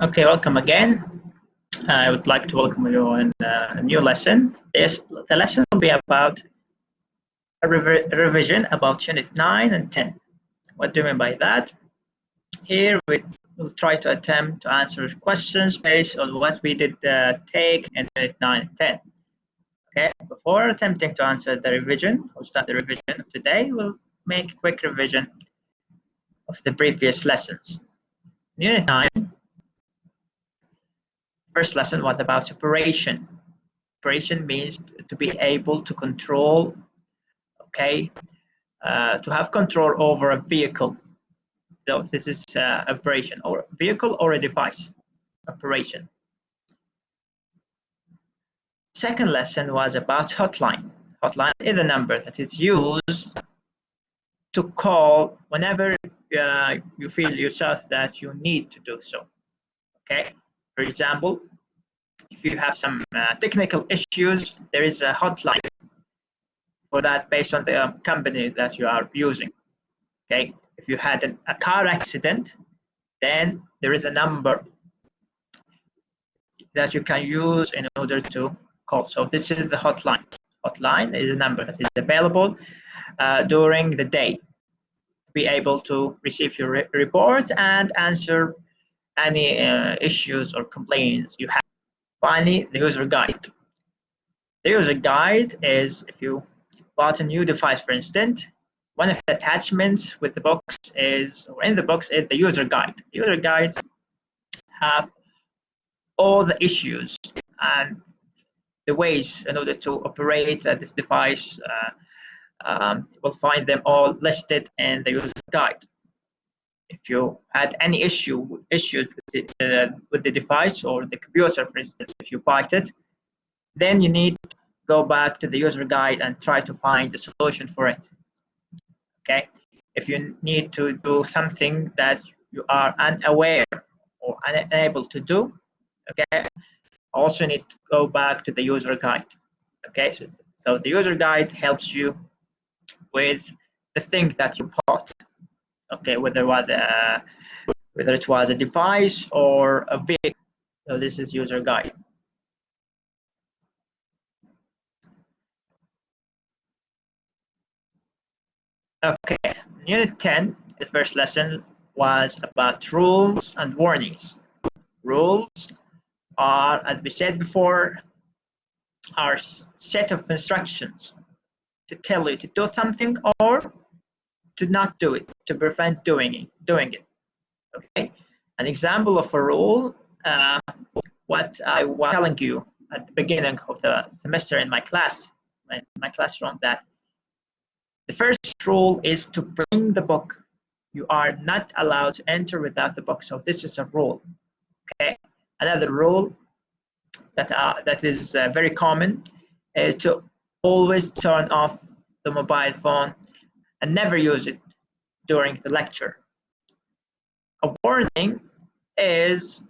Okay, welcome again. I would like to welcome you in a new lesson. The lesson will be about a revision about Unit 9 and 10. What do you mean by that? Here we will try to attempt to answer questions based on what we did take in Unit 9 and 10. Okay, before attempting to answer the revision, or start the revision of today, we'll make a quick revision of the previous lessons. Unit 9, first lesson was about operation. Operation means to be able to control, okay, to have control over a vehicle. So this is operation, or vehicle or a device operation. Second lesson was about hotline. Hotline is a number that is used to call whenever you feel yourself that you need to do so. Okay, for example, if you have some technical issues, there is a hotline for that based on the company that you are using. Okay, if you had a car accident, then there is a number that you can use in order to call. So this is the hotline. Hotline is a number that is available during the day to be able to receive your report and answer any issues or complaints you have. Finally, the user guide. The user guide is if you bought a new device, for instance, one of the attachments with the box is, or in the box, is the user guide. The user guides have all the issues and the ways in order to operate this device. We'll find them all listed in the user guide. If you had any issues with the device or the computer, for instance, if you bought it, then you need to go back to the user guide and try to find a solution for it. Okay, if you need to do something that you are unaware or unable to do, okay, also need to go back to the user guide. Okay, so the user guide helps you with the thing that you bought. Okay, whether it was a device or a vehicle. So this is user guide. Okay, Unit 10, the first lesson was about rules and warnings. Rules are, as we said before, are set of instructions to tell you to do something or to not do it, to prevent doing it. Okay, an example of a rule, what I was telling you at the beginning of the semester in my classroom, that the first rule is to bring the book. You are not allowed to enter without the book. So this is a rule. Okay. Another rule that is very common is to always turn off the mobile phone and never use it during the lecture. A warning is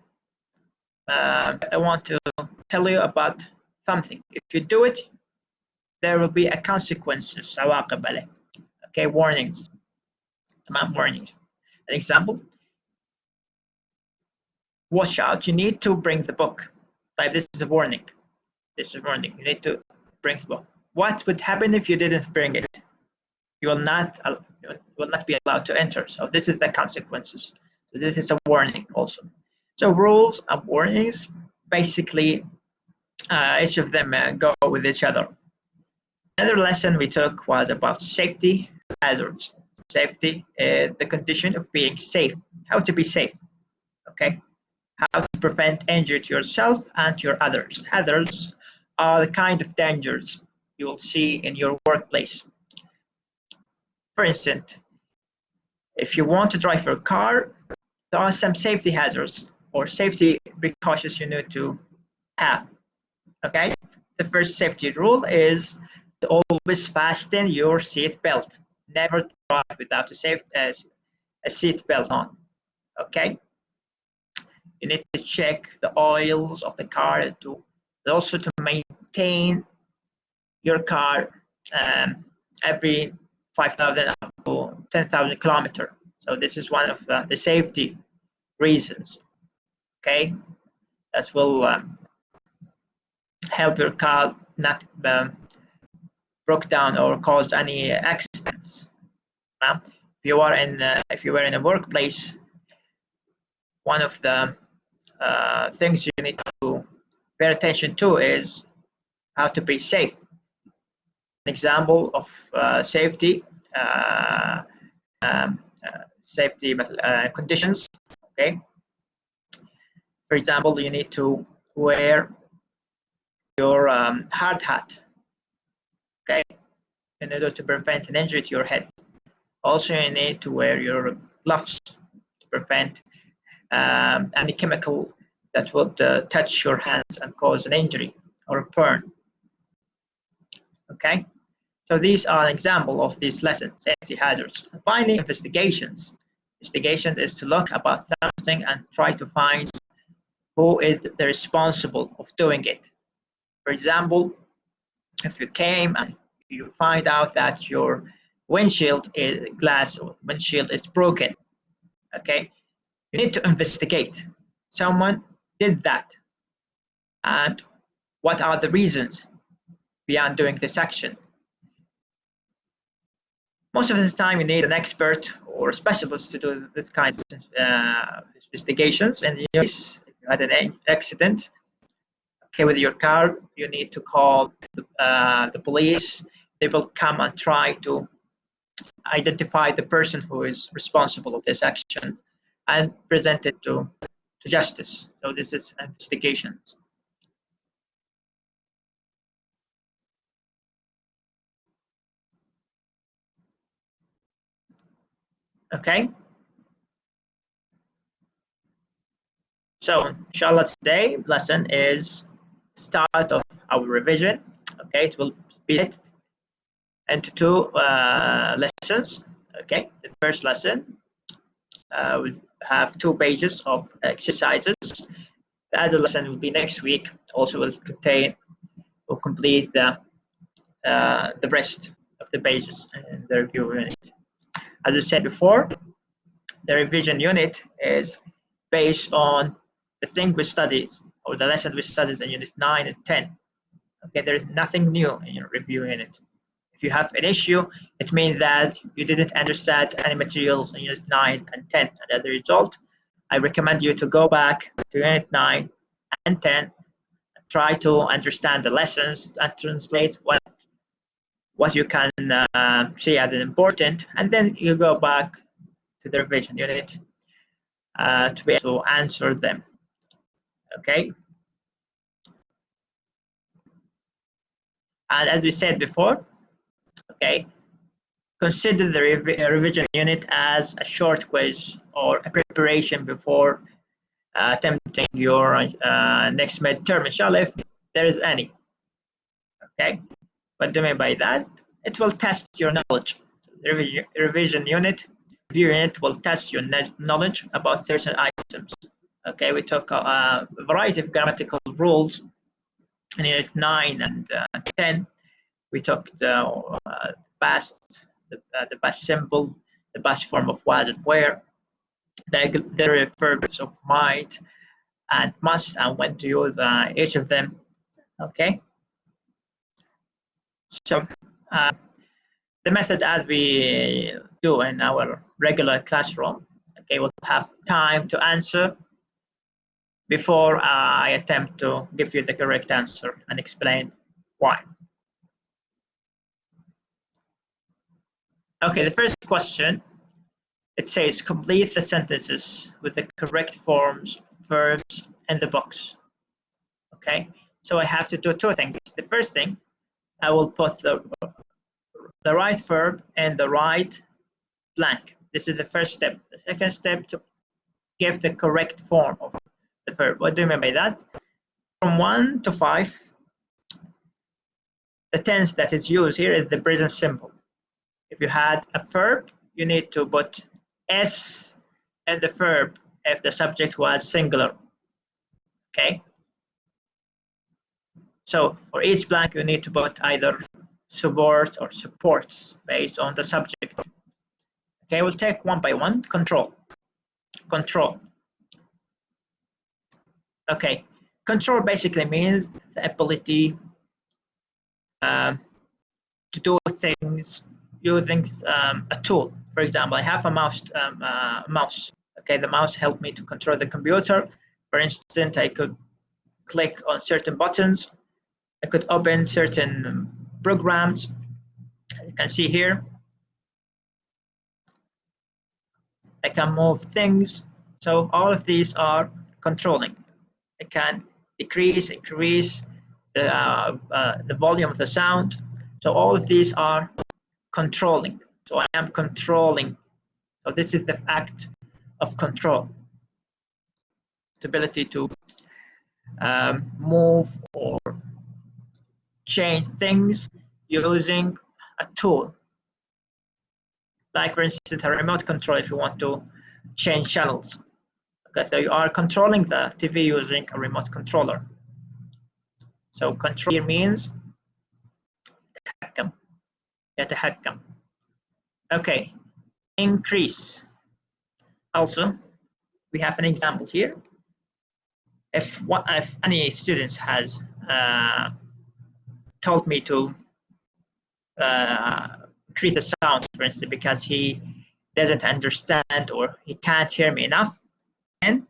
I want to tell you about something. If you do it, there will be a consequences. Okay, warnings. Warnings. An example. Watch out, you need to bring the book. Like, this is a warning. This is a warning. You need to bring the book. What would happen if you didn't bring it? You will not be allowed to enter. So this is the consequences. So this is a warning also. So rules and warnings, basically, each of them go with each other. Another lesson we took was about safety hazards. Safety is the condition of being safe. How to be safe. Okay. How to prevent injury to yourself and to your others. Others are the kind of dangers you will see in your workplace. For instance, if you want to drive your car, there are some safety hazards or safety precautions you need to have. Okay, the first safety rule is to always fasten your seat belt. Never drive without a seat belt on. Okay. You need to check the oils of the car also to maintain your car every 5,000 to 10,000 kilometers. So this is one of the safety reasons. Okay, that will help your car not broke down or caused any accidents. If you were in a workplace, one of the things you need to pay attention to is how to be safe. An example of safety safety conditions. Okay, for example, you need to wear your hard hat. Okay, in order to prevent an injury to your head. Also, you need to wear your gloves to prevent any chemical that would touch your hands and cause an injury or a burn. Okay, so these are an example of these lessons, safety hazards. And finally, investigations. Investigation is to look about something and try to find who is the responsible of doing it. For example, if you came and you find out that your windshield is broken, okay, you need to investigate. Someone did that, and what are the reasons beyond doing this action? Most of the time, you need an expert or a specialist to do this kind of investigations. And if you had an accident, okay, with your car, you need to call the police. They will come and try to identify the person who is responsible of this action and present it to justice. So this is investigations. Okay. So inshallah, today lesson is start of our revision. Okay, it will be split into two lessons. Okay, the first lesson will have 2 pages of exercises. The other lesson will be next week. Also will complete the rest of the pages in the review unit. As I said before, the revision unit is based on the thing we studied or the lesson we studied in unit 9 and 10. Okay, there is nothing new in your review unit. If you have an issue, it means that you didn't understand any materials in unit 9 and 10. And as a result, I recommend you to go back to unit 9 and 10 and try to understand the lessons and translate what you can see as important, and then you go back to the revision unit to be able to answer them. Okay. And as we said before, okay, consider the revision unit as a short quiz or a preparation before attempting your next midterm, inshallah, if there is any. Okay, what do I mean by that? It will test your knowledge. The revision unit, review unit will test your knowledge about certain items. Okay, we took a variety of grammatical rules in unit 9 and 10. We took the past, the past simple, the past form of was and were, the verbs of might and must, and when to use each of them. Okay. So the method as we do in our regular classroom. Okay, we'll have time to answer before I attempt to give you the correct answer and explain why. Okay, the first question, it says complete the sentences with the correct forms of verbs in the box. Okay, so I have to do 2 things. The first thing, I will put the right verb in the right blank. This is the first step. The second step, to give the correct form of the verb. What do you mean by that? From 1 to 5, the tense that is used here is the present simple. If you had a verb, you need to put S in the verb if the subject was singular. Okay. So for each blank, you need to put either support or supports based on the subject. Okay, we'll take one by one. Control. Control. Okay, control basically means the ability to do things using a tool. For example, I have a mouse. Okay, the mouse helped me to control the computer. For instance, I could click on certain buttons. I could open certain programs. You can see here, I can move things. So all of these are controlling. I can decrease, increase the volume of the sound. So all of these are controlling. So I am controlling. So this is the act of control. The ability to move or change things using a tool. Like for instance, a remote control if you want to change channels. Okay, so you are controlling the TV using a remote controller. So control here means يتحكم. Okay, increase. Also, we have an example here. If any student has told me to increase the sound, for instance, because he doesn't understand or he can't hear me enough, then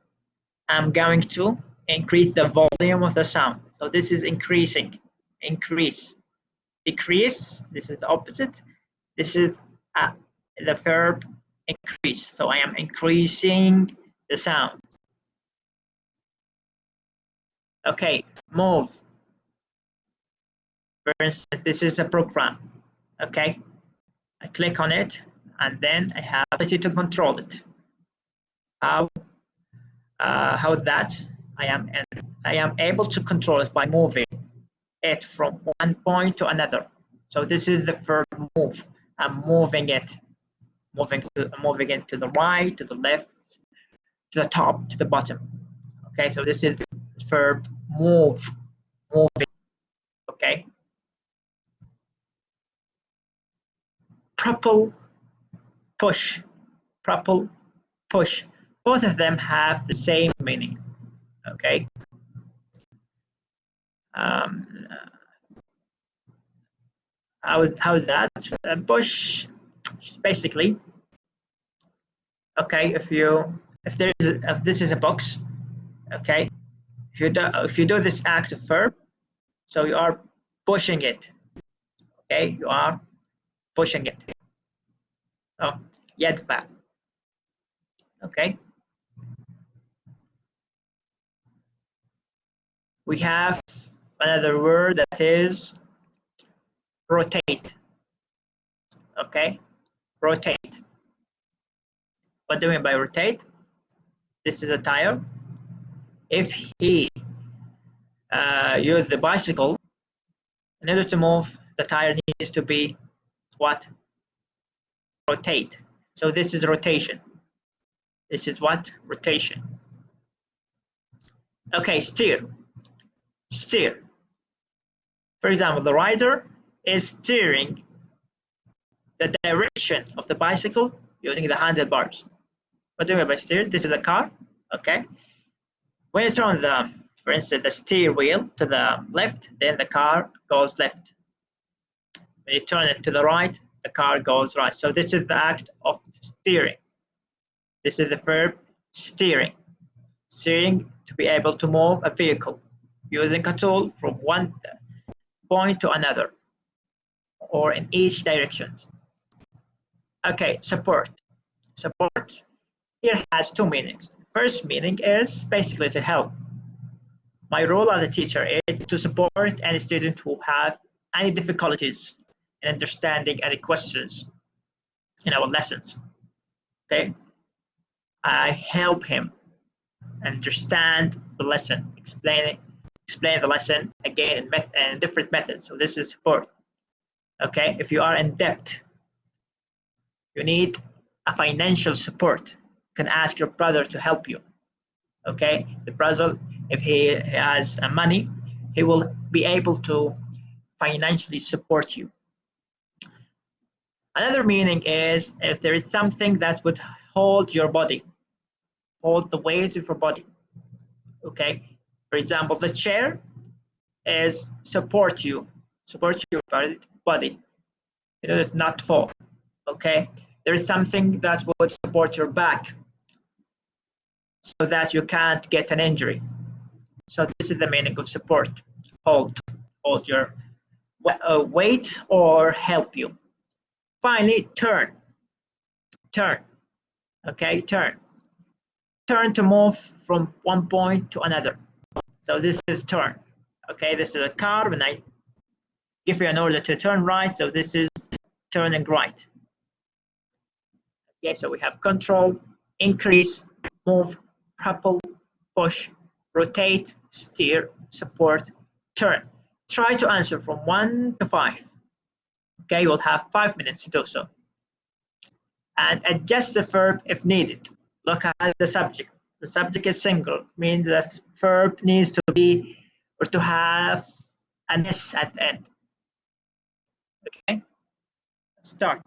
I'm going to increase the volume of the sound. So this is increasing, increase. Decrease, this is the opposite. This is the verb increase. So I am increasing the sound. Okay, move. For instance, this is a program. Okay, I click on it and then I have the ability to control it. How that I am able to control it by moving it from one point to another. So this is the verb move. I'm moving it, moving it to the right, to the left, to the top, to the bottom. Okay, so this is the verb move, moving. Okay. Propel, push, propel, push. Both of them have the same meaning. Okay. How's that? Push, basically. Okay, if this is a box, okay, if you do this act of verb, so you are pushing it. Okay, you are pushing it. So يدفع. Okay. We have another word that is rotate. Okay, rotate. What do we mean by rotate? This is a tire. If he use the bicycle, in order to move, the tire needs to be what? Rotate. So this is rotation. This is what? Rotation. Okay, steer. Steer. For example, the rider is steering the direction of the bicycle using the handlebars. What do we mean by steer? This is a car. Okay. When you turn for instance, the steer wheel to the left, then the car goes left. When you turn it to the right, the car goes right. So this is the act of steering. This is the verb steering. Steering to be able to move a vehicle using a tool from one point to another or in each direction. Okay, support. Support here has two meanings. The first meaning is basically to help. My role as a teacher is to support any student who have any difficulties in understanding any questions in our lessons. Okay, I help him understand the lesson, explain the lesson again in different methods. So this is support. Okay, if you are in debt, you need a financial support. You can ask your brother to help you. Okay, the brother, if he has money, he will be able to financially support you. Another meaning is if there is something that would hold your body, hold the weight of your body. Okay, For example, the chair is support your body. It's not fall. Okay, there is something that would support your back so that you can't get an injury. So this is the meaning of support. Hold your weight or help you. Finally, turn. Okay, turn to move from one point to another. So this is turn. Okay, this is a car. When I give you an order to turn right, so this is turning right. Okay, so we have control, increase, move, propel, push, rotate, steer, support, turn. Try to answer from 1 to 5. Okay, you'll have 5 minutes to do so. And adjust the verb if needed. Look at the subject. The subject is single, means that verb needs to be or to have an S at the end. Okay, start.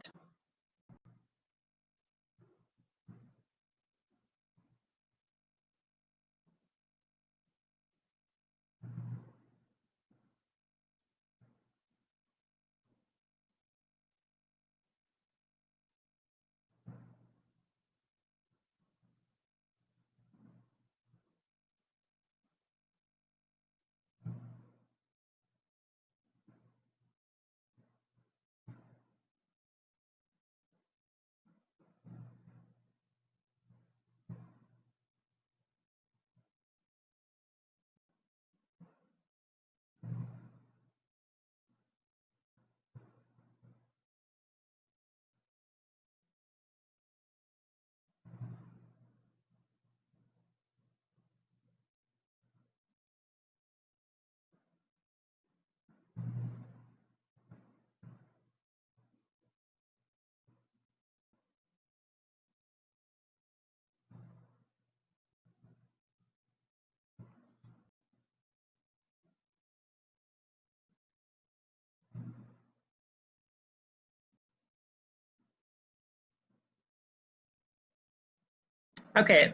Okay,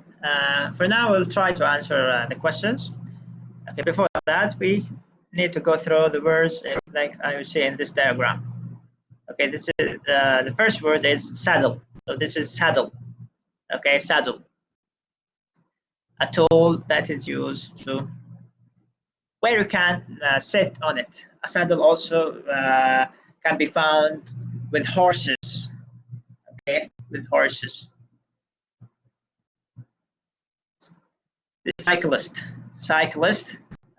for now we'll try to answer the questions. Okay, before that we need to go through the words like I will see in this diagram. Okay, this is the first word is saddle. So this is saddle. Okay, saddle. A tool that is used to where you can sit on it. A saddle also can be found with horses. Okay, with horses. The cyclist.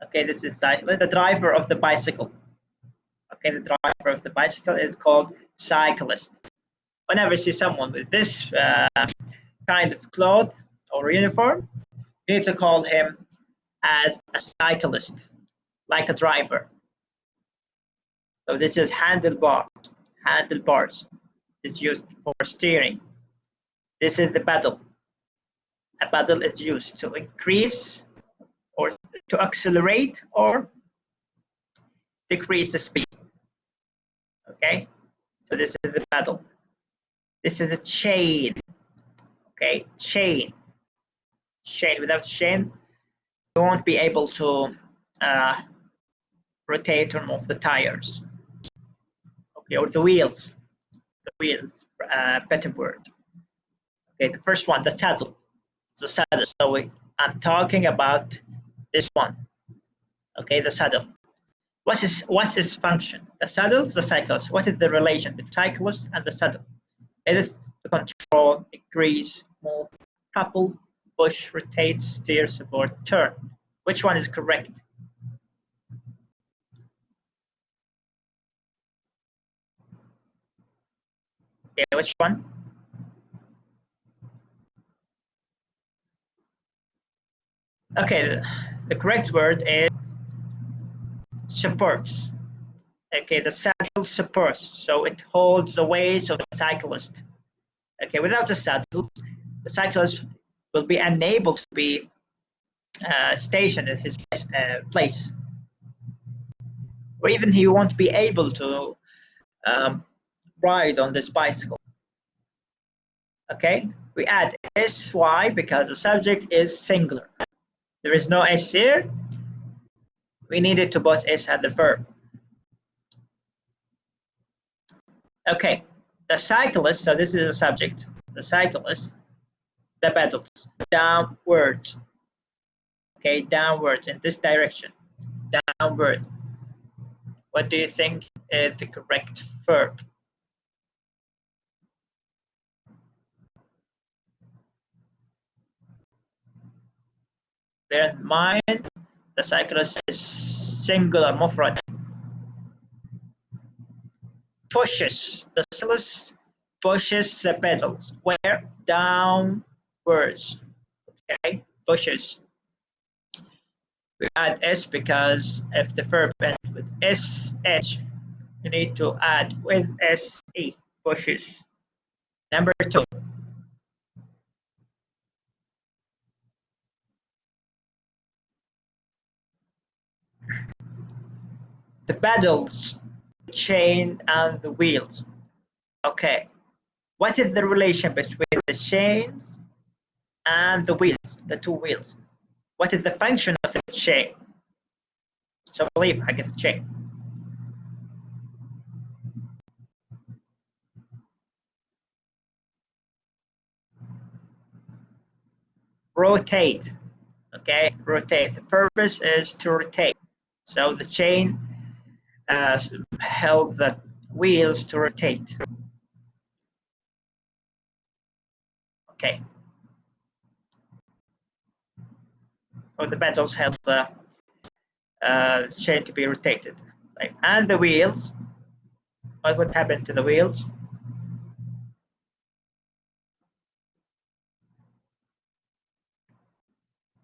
Okay, this is cyclist. The driver of the bicycle. Okay, the driver of the bicycle is called cyclist. Whenever you see someone with this kind of cloth or uniform, you need to call him as a cyclist, like a driver. So this is handlebars. It's used for steering. This is the pedal. A pedal is used to increase or to accelerate or decrease the speed. Okay, so this is the pedal. This is a chain. Okay, chain. Without chain, you won't be able to rotate or move the tires. Okay, or the wheels. Better word. Okay, the first one, the saddle. The saddle. So I'm talking about this one. Okay, the saddle. What's its function? The saddle, the cyclist. What is the relation between cyclist and the saddle? It is to control, increase, move, propel, push, rotate, steer, support, turn. Which one is correct? Okay, which one? Okay, the correct word is supports. Okay, the saddle supports, so it holds the weight of the cyclist. Okay, without the saddle, the cyclist will be unable to be stationed at his place, or even he won't be able to ride on this bicycle. Okay, we add sy because the subject is singular. There is no s here, We needed to put s at the verb. Okay, the cyclist, so this is the subject, the cyclist, the pedals, downwards. Okay, downwards in this direction, downward. What do you think is the correct verb? Bear in mind, the cyclist is singular مفرد. Pushes, the cyclist pushes the pedals. Where? Downwards. Okay, pushes. We add s because if the verb ends with sh, you need to add with se, pushes. Number 2. The pedals, the chain, and the wheels. Okay, what is the relation between the chains and the wheels, the two wheels? What is the function of the chain? So believe I get the chain. Rotate. Okay, rotate. The purpose is to rotate. So the chain help the wheels to rotate. Okay. So the pedals help the chain to be rotated. Right. And the wheels, what would happen to the wheels?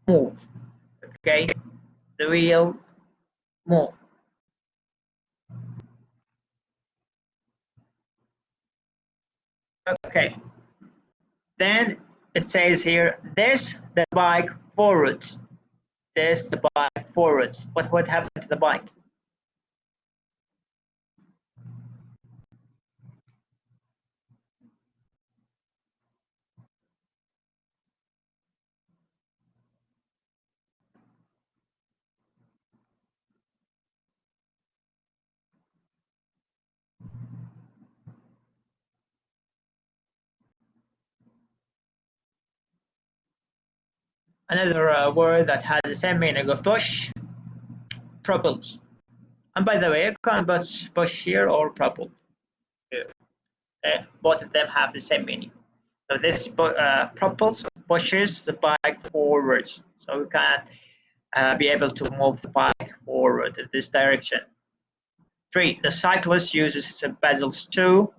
Move. Okay, the wheel move. Okay, then it says here, this the bike forwards. This the bike forwards. What happened to the bike? Another word that has the same meaning of push, propels. And by the way, you can push here or propel. Both of them have the same meaning. So this propels, pushes the bike forwards. So we can be able to move the bike forward in this direction. 3. The cyclist uses the pedals to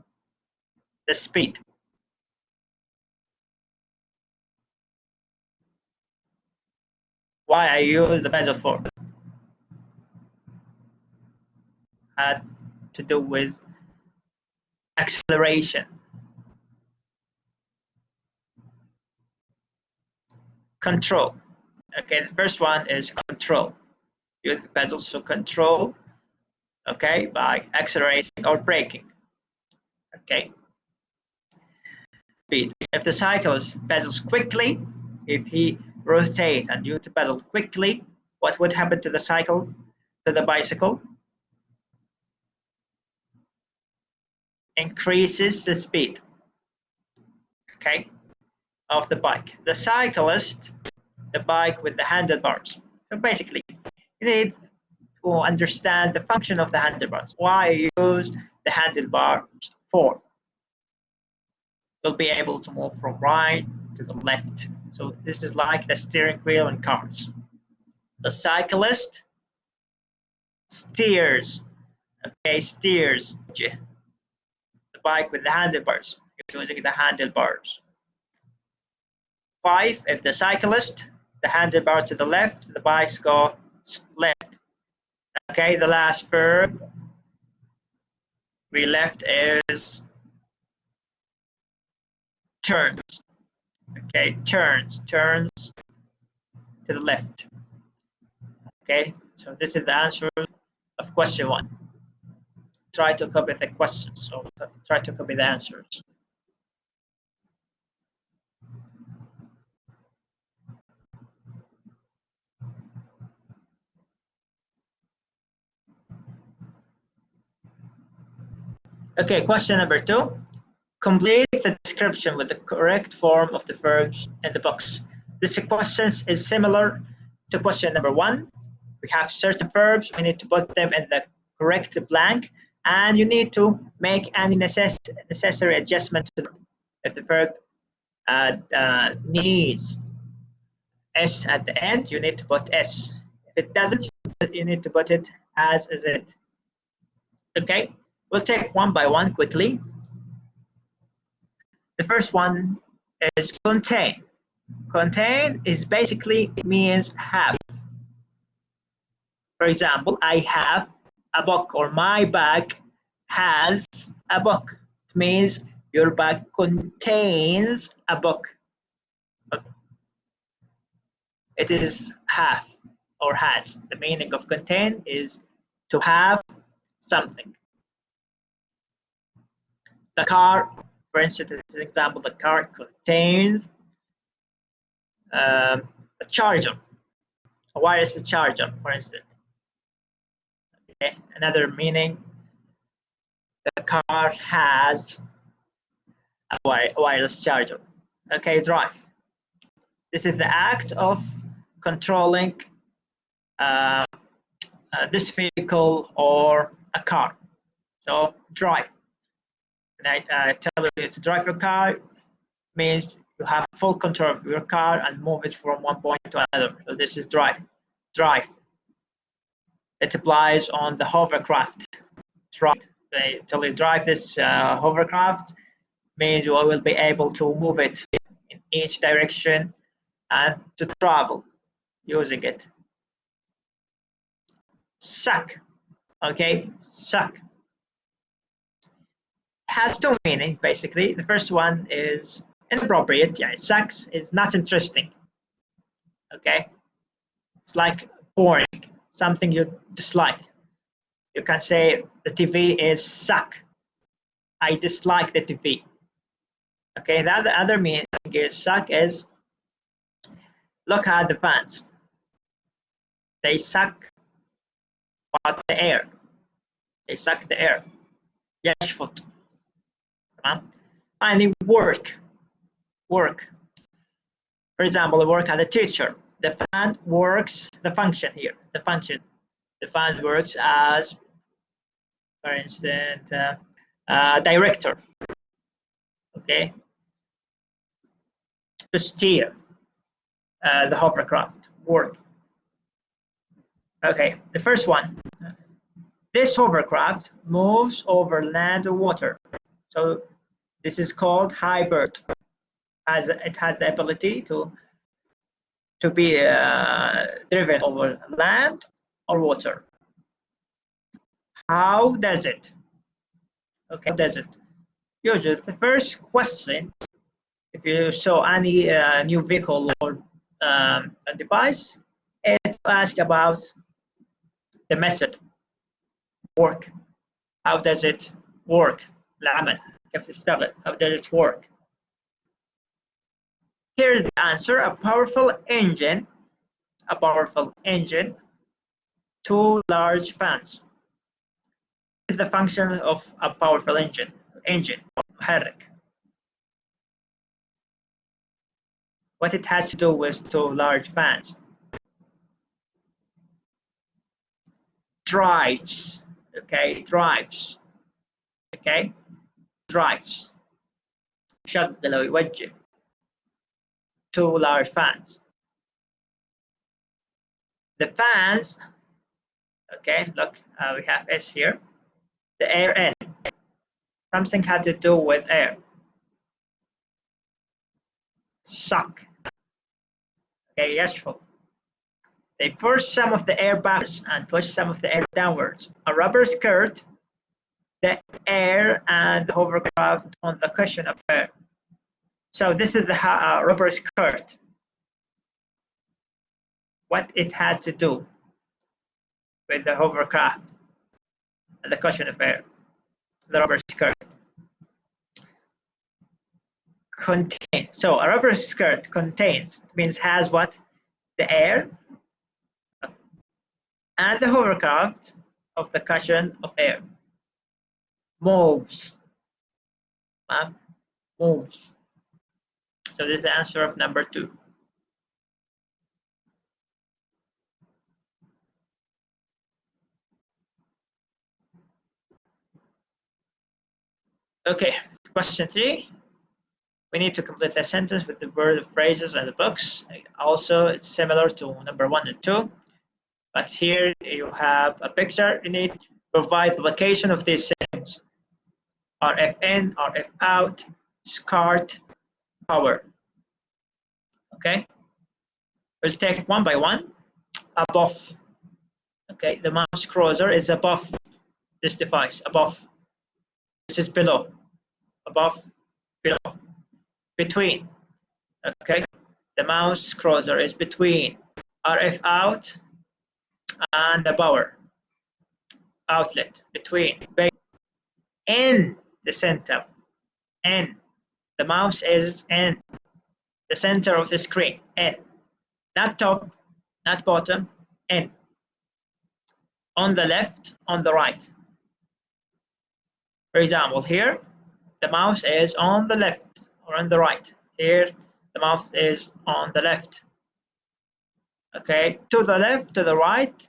the speed. Why I use the pedal for? Has to do with acceleration. Control. Okay, the first one is control. Use the pedals to control, okay, by accelerating or braking. Okay. Speed. If the cyclist pedals quickly, if he rotates and use the pedal quickly, what would happen to the cycle, to the bicycle? Increases the speed, okay, of the bike. The cyclist, the bike with the handlebars. So basically, you need to understand the function of the handlebars. Why I use the handlebars for? You'll be able to move from right to the left. So this is like the steering wheel in cars. The cyclist steers, okay, steers the bike with the handlebars, using the handlebars. 5, if the cyclist, the handlebars to the left, the bikes go left. Okay, the last verb we left is turns. Okay, turns to the left. Okay, so this is the answer of question 1. Try to copy the questions, so try to copy the answers. Okay, question number 2. Complete the description with the correct form of the verbs in the box. This question is similar to question number 1. We have certain verbs, we need to put them in the correct blank, and you need to make any necessary adjustment to them. If the verb needs S at the end, you need to put S. If it doesn't, you need to put it as is it. Okay, we'll take one by one quickly. The first one is contain. Contain is basically means have. For example, I have a book, or my bag has a book. It means your bag contains a book. It is have or has. The meaning of contain is to have something. The car, for instance, as an example, the car contains a charger, a wireless charger, for instance. Okay. Another meaning, the car has a wireless charger. Okay, drive. This is the act of controlling this vehicle or a car. So drive. When I tell you to drive your car, means you have full control of your car and move it from one point to another. So this is drive. Drive. It applies on the hovercraft. Right. They tell you drive this hovercraft, means you will be able to move it in each direction and to travel using it. Suck. Okay, suck. Has two meanings basically. The first one is inappropriate. Yeah, it sucks. It's not interesting. Okay, it's like boring, something you dislike. You can say the TV is suck. I dislike the TV. Okay, the other meaning is suck is look at the fans. They suck at the air. They suck the air. يشفط. And work. Work. For example, work as a teacher. The fan works the function here. The function. The fan works as, for instance, director. Okay. To steer the hovercraft. Work. Okay. The first one. This hovercraft moves over land or water. So this is called hybrid. As it has the ability to be driven over land or water. How does it? Okay, how does it? Usually, the first question, if you saw any new vehicle or a device, it asks about the method, work. How does it work? العمل. كيف تشتغل? How does it work? Here's the answer: a powerful engine. A powerful engine. Two large fans. This is the function of a powerful engine. Engine. محرك. What it has to do with two large fans. Drives. Okay, drives. Okay, drives. شغل أو يوجه. Two large fans. The fans, okay, look, we have S here. The air in. Something had to do with air. Suck. Okay, yesful. They force some of the air backwards and push some of the air downwards. A rubber skirt, the air and the hovercraft on the cushion of air. So this is the rubber skirt. What it has to do with the hovercraft and the cushion of air, the rubber skirt. Contains. So a rubber skirt contains, means has what? The air and the hovercraft of the cushion of air. moves. Moves. So this is the answer of number 2. Okay, question 3. We need to complete the sentence with the word, phrases, and the books. Also, it's similar to number 1 and 2, but here you have a picture. You need to provide the location of these things. RF in, RF out, SCART, power. Okay, we'll take one by one. Above. Okay, the mouse cursor is above this device. Above. This is below. Above, below. Between. Okay, the mouse cursor is between RF out and the power outlet. Between. In the center. In. The mouse is in the center of the screen. In. Not top, not bottom. In. On the left, on the right. For example, here the mouse is on the left or on the right. Here the mouse is on the left. Okay, to the left, to the right.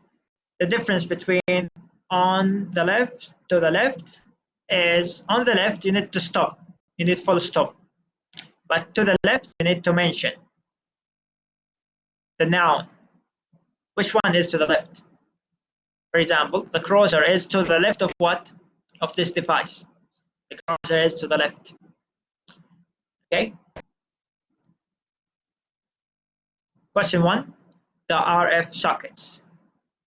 The difference between on the left to the left is on the left you need to stop. You need full stop. But to the left you need to mention the noun. Which one is to the left? For example, the cursor is to the left of what? Of this device. The cursor is to the left. Okay. Question 1. The RF sockets.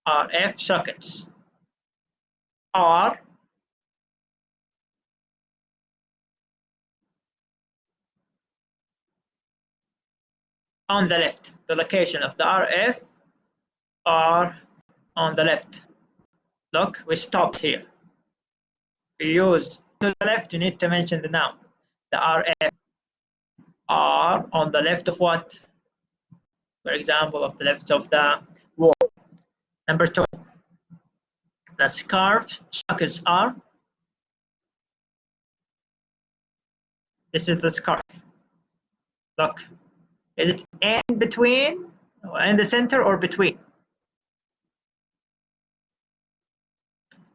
RF sockets are on the left. The location of the RF are on the left. Look, we stopped here. We used to the left, you need to mention the noun. The RF are on the left of what? For example, of the left of the wall. Number 2. The scarf sockets are. This is the scarf. Look, is it in between, in the center, or between?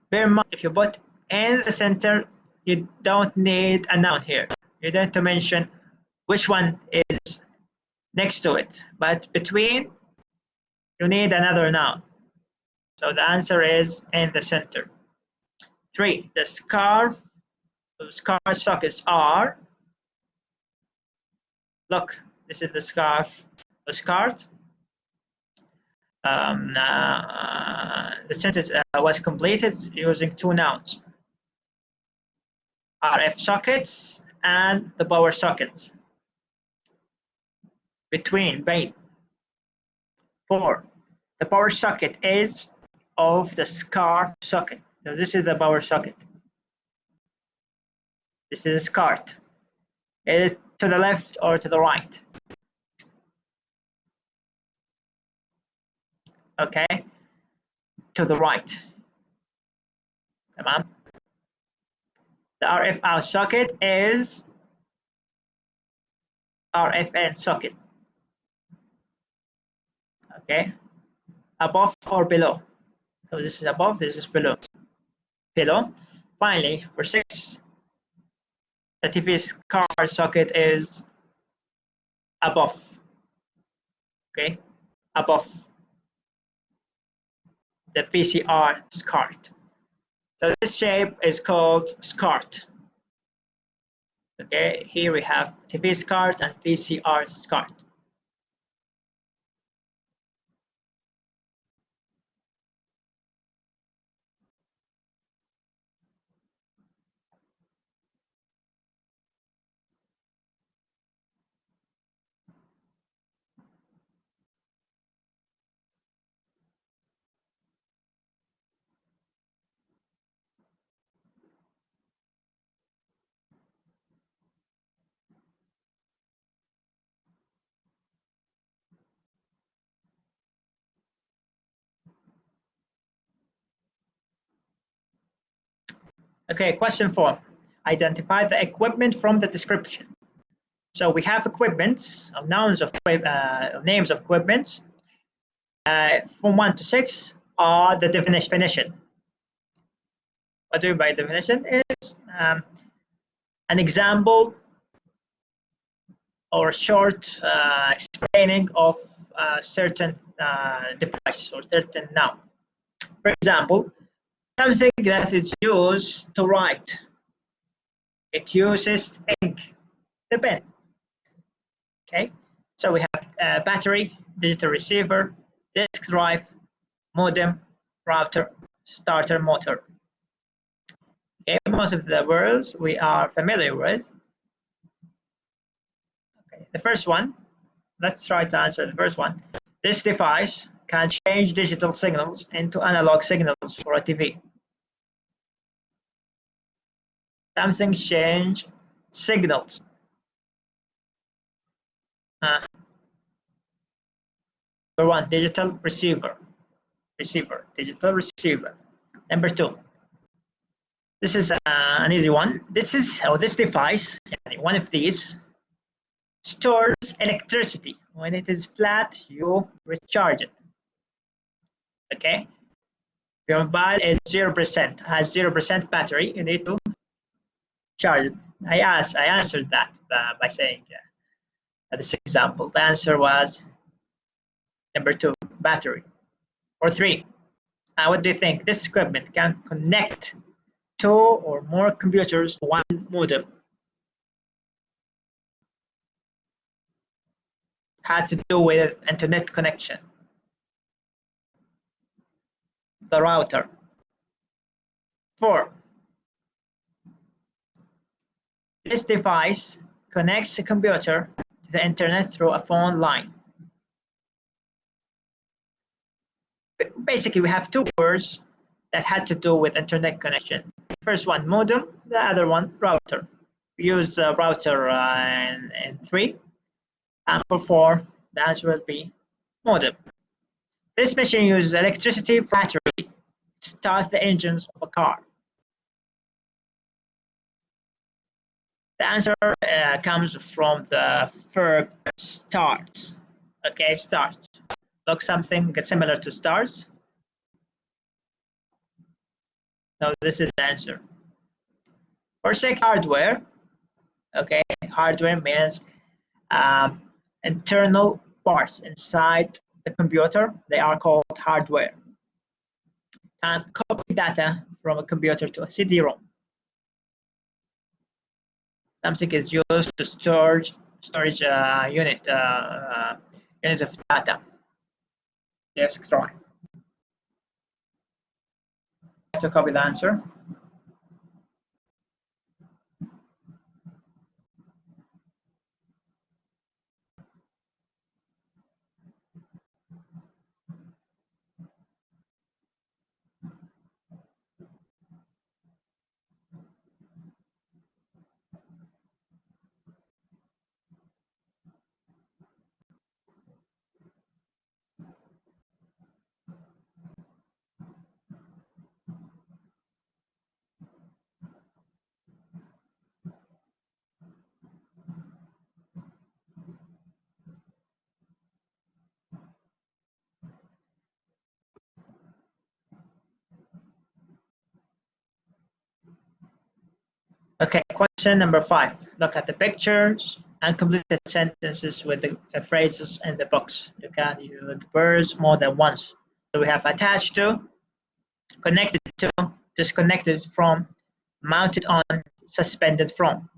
Bear in mind, if you put in the center, you don't need a noun here. You don't have to mention which one is next to it. But between, you need another noun. So the answer is in the center. 3. The scarf sockets are. Look, this is the scarf. The scarf. The sentence was completed using 2 nouns. RF sockets and the power sockets. Between, bane. 4. The power socket is of the scarf socket. So this is the power socket. This is a SCART. Is it to the left or to the right? Okay, to the right. Tamam. The RF out socket is RF in socket. Okay, above or below. So this is above, this is below. Below. Finally, for 6, the TV's car socket is above. Okay, above the PCR SCART. So this shape is called SCART. Okay, here we have TV SCART and PCR SCART. Okay, question 4. Identify the equipment from the description. So we have equipments, names of equipments. From 1 to 6 are the definition. What do you mean by definition? Is an example or short explaining of a certain device or certain noun. For example, something that is used to write. It uses ink, the pen. Okay, so we have battery, digital receiver, disk drive, modem, router, starter motor. Okay, most of the words we are familiar with. Okay, the first one, let's try to answer the first one. This device can change digital signals into analog signals for a TV. Something change signals. Number 1, digital receiver. Digital receiver. Number 2, this is an easy one. This device, one of these, stores electricity. When it is flat, you recharge it. Okay. If your mobile is 0%, has 0% battery, you need to charge it. I answered that by saying this example. The answer was number 2, battery. Or 3, what do you think? This equipment can connect 2 or more computers to one modem. Had to do with internet connection. The router. 4, this device connects a computer to the internet through a phone line. Basically, we have 2 words that had to do with internet connection. First one, modem, the other one, router. We use the router in 3, and for 4, the answer will be modem. This machine uses electricity for battery to start the engines of a car. The answer comes from the verb starts. Okay, starts. Look, something similar to starts. So this is the answer. For 6, hardware. Okay, hardware means internal parts inside the computer. They are called hardware. And copy data from a computer to a CD-ROM. Something is used to storage unit of data. Yes, try to copy the answer. Okay, question number 5. Look at the pictures and complete the sentences with the phrases in the box. You can use words more than once. So we have attached to, connected to, disconnected from, mounted on, suspended from.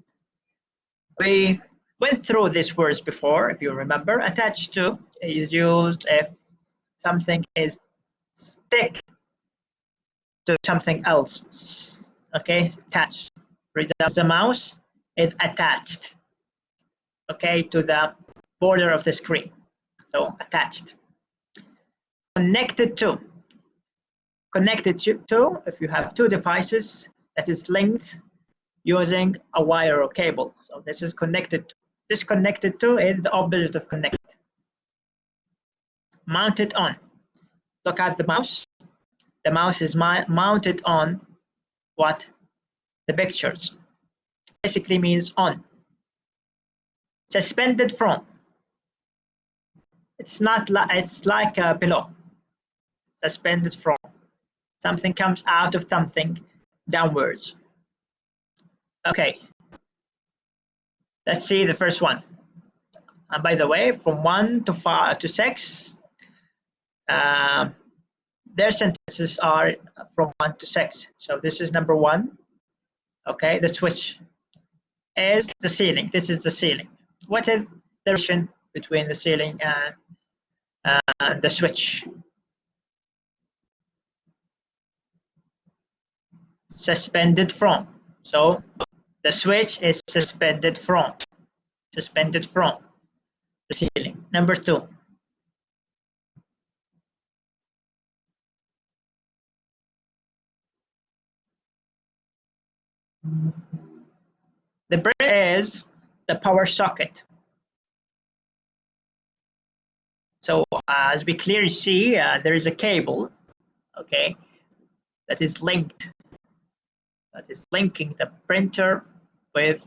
We went through these words before, if you remember. Attached to is used if something is stick to something else. Okay, attached. For example, the mouse is attached, okay, to the border of the screen. So attached. Connected to. Connected to, if you have 2 devices that is linked using a wire or cable. So this is connected to. Disconnected to is the opposite of connect. Mounted on. Look at the mouse. The mouse is mounted on what? the pictures. Basically means on. Suspended from. It's not like, it's like below. Suspended from. Something comes out of something downwards. Okay. Let's see the first one. And by the way, from 1 to 5 to 6, their sentences are from 1 to 6. So this is number 1. Okay, the switch is the ceiling. This is the ceiling. What is the relation between the ceiling and the switch? Suspended from. So the switch is suspended from the ceiling. Number 2. The brick is the power socket. So as we clearly see, there is a cable, okay, that is linked, that is linking the printer with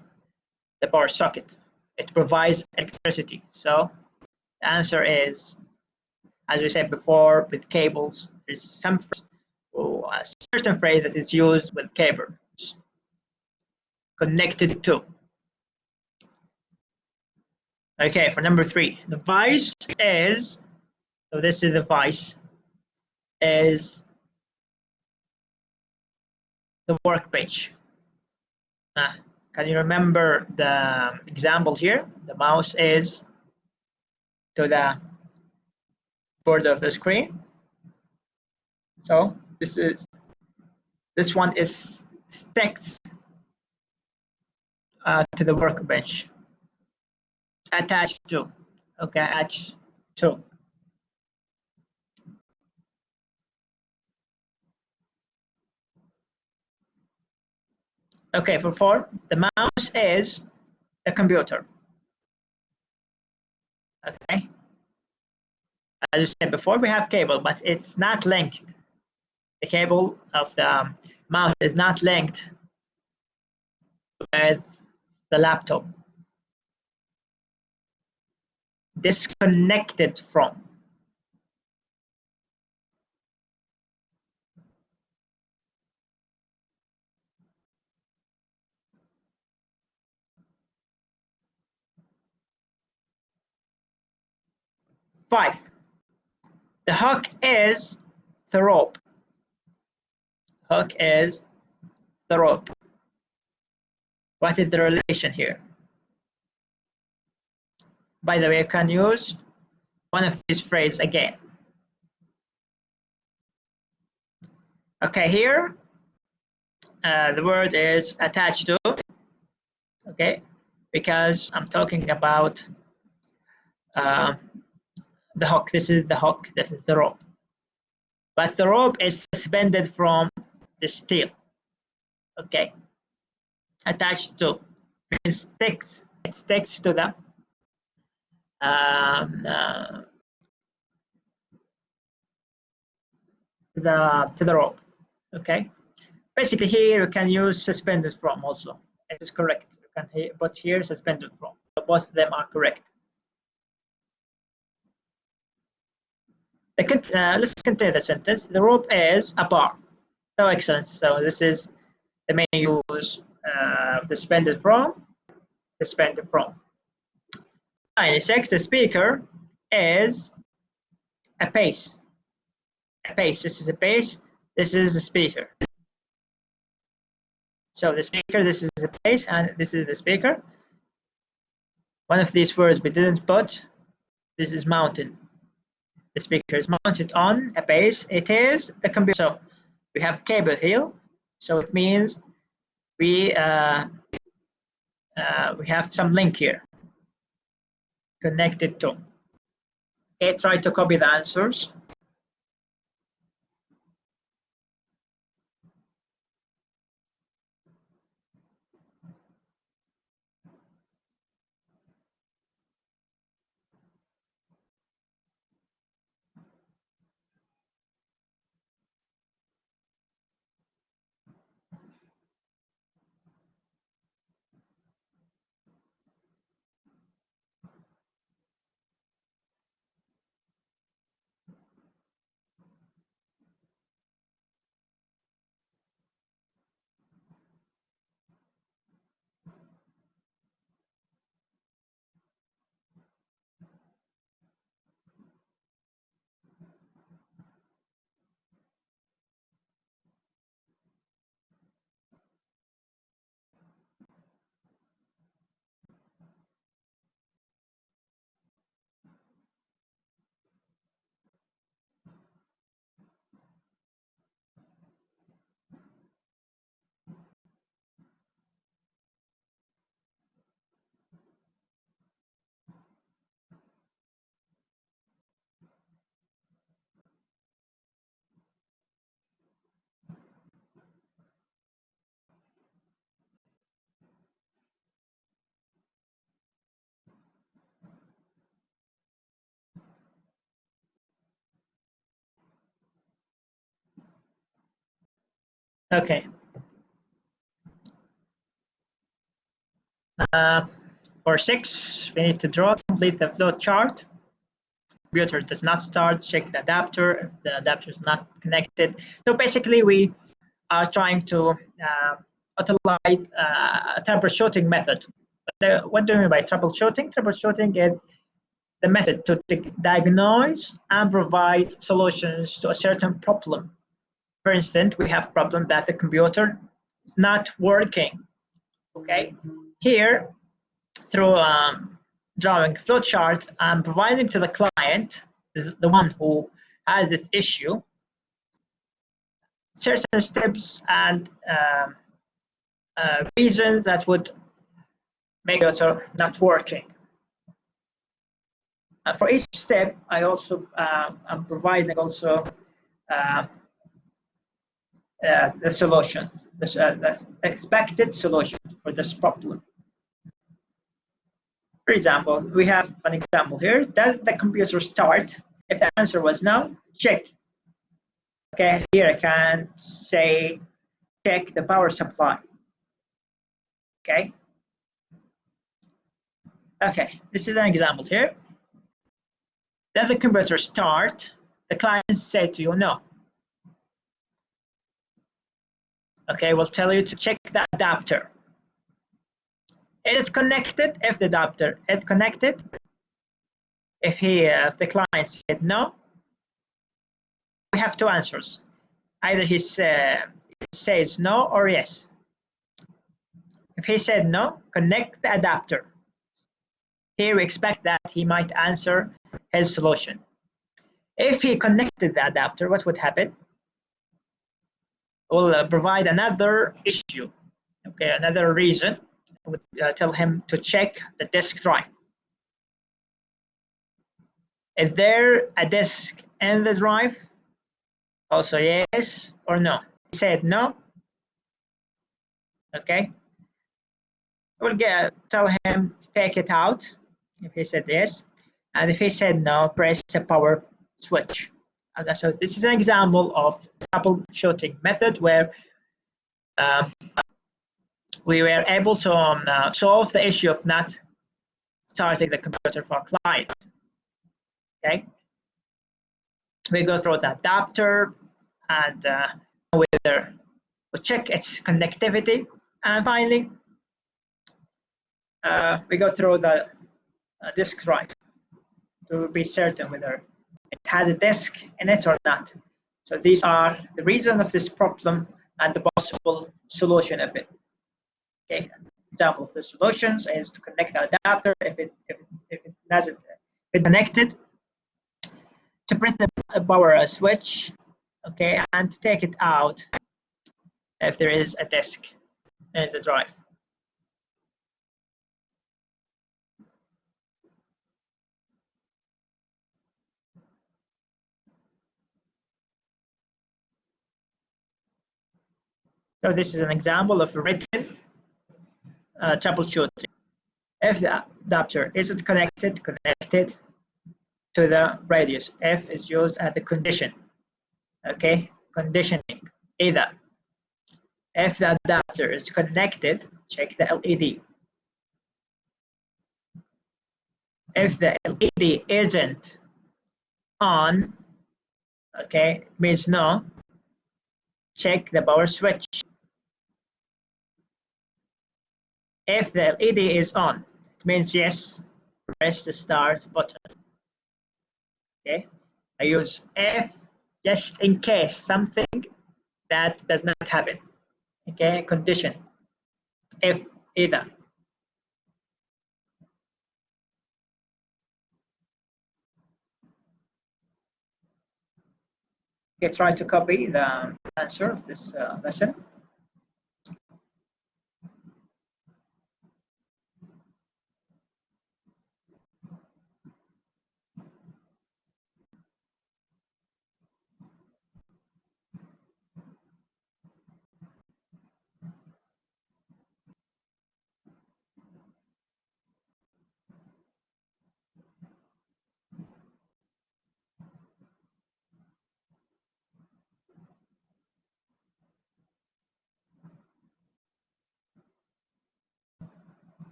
the power socket. It provides electricity. So the answer is, as we said before, with cables, there's some phrase, or a certain phrase that is used with cables. Connected to. Okay, for number 3, the vice is, so this is the vice, is the workbench. Can you remember the example here? The mouse is to the border of the screen. So this one is sticks to the workbench. Attached to. Okay, attached to. Okay, for 4, the mouse is the computer. Okay. As I said before, we have cable, but it's not linked. The cable of the mouse is not linked with the laptop. Disconnected from. Five. The hook is the rope. Hook is the rope. What is the relation here? By the way, you can use one of these phrases again. Okay, here the word is attached to. Okay, because I'm talking about the hook. This is the hook. This is the rope. But the rope is suspended from the steel. Okay, attached to means sticks. It sticks to the to the rope. Okay, basically here you can use suspended from also. It is correct. You can put here suspended from. So both of them are correct. Let's continue the sentence. The rope is a bar. So excellent. So this is the main use of the suspended from. Suspended from. 96. The speaker is a pace. A pace. This is a pace. This is the speaker. So the speaker, this is the pace, and this is the speaker. One of these words we didn't put. This is mounted. The speaker is mounted on a base. It is the computer. So we have cable here. So it means we have some link here connected to. Okay, try to copy the answers. Okay. For 6, we need to complete the flow chart. Computer does not start, check the adapter if the adapter is not connected. So basically we are trying to utilize a troubleshooting method. What do you mean by troubleshooting? Troubleshooting is the method to diagnose and provide solutions to a certain problem. For instance, we have a problem that the computer is not working. Okay, here through drawing a flowchart, I'm providing to the client, the one who has this issue, certain steps and reasons that would make it not working. For each step, I also I'm providing also the solution, the expected solution for this problem. For example, we have an example here. Does the computer start? If the answer was no, check. Okay, here I can say check the power supply. Okay. Okay, this is an example here. Does the computer start? The client say to you no. Okay, we'll tell you to check the adapter. Is it connected? If the adapter is connected, if the client said no, we have two answers. Either he says no or yes. If he said no, connect the adapter. Here we expect that he might answer his solution. If he connected the adapter, what would happen? We'll provide another issue, okay, another reason. I would tell him to check the disk drive. Is there a disk in the drive? Also yes or no. He said no. Okay. We'll tell him take it out if he said yes, and if he said no, press the power switch. Okay, so this is an example of troubleshooting method where we were able to solve the issue of not starting the computer for a client. Okay, we go through the adapter and whether we check its connectivity, and finally we go through the disk drive to be certain whether it has a disk in it or not. So these are the reason of this problem and the possible solution of it. Okay, example of the solutions is to connect the adapter if it doesn't connected, to press the power switch, okay, and to take it out if there is a disk in the drive. So this is an example of written troubleshooting. If the adapter isn't connected to the radius. F is used as the condition. Okay, conditioning. Either if the adapter is connected, check the LED. If the LED isn't on, okay, means no, check the power switch. If the LED is on, it means yes, press the start button. Okay, I use F just in case something that does not happen. Okay, condition. If either. Okay, try to copy the answer of this lesson.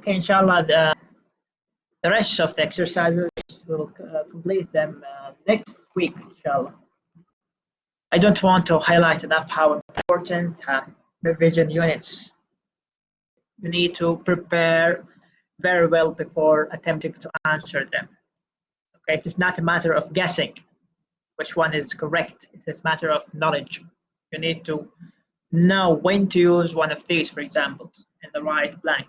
Okay, inshallah, the rest of the exercises will complete them next week, inshallah. I don't want to highlight enough how important revision units. You need to prepare very well before attempting to answer them. Okay, it is not a matter of guessing which one is correct. It is a matter of knowledge. You need to know when to use one of these, for example, in the right blank.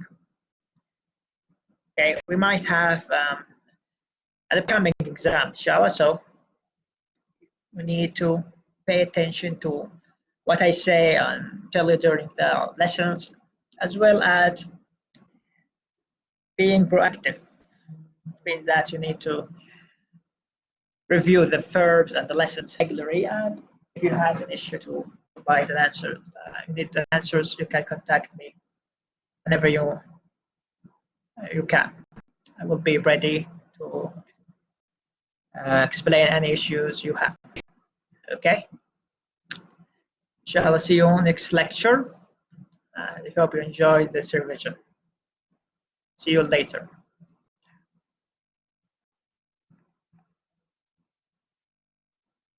Okay, we might have an upcoming exam, inshallah, so we need to pay attention to what I say and tell you during the lessons, as well as being proactive. It means that you need to review the verbs and the lessons regularly, and if you have an issue to provide an answer, you need the answers, you can contact me whenever you can. I will be ready to explain any issues you have. Okay? Shall I see you on next lecture? I hope you enjoyed this revision. See you later.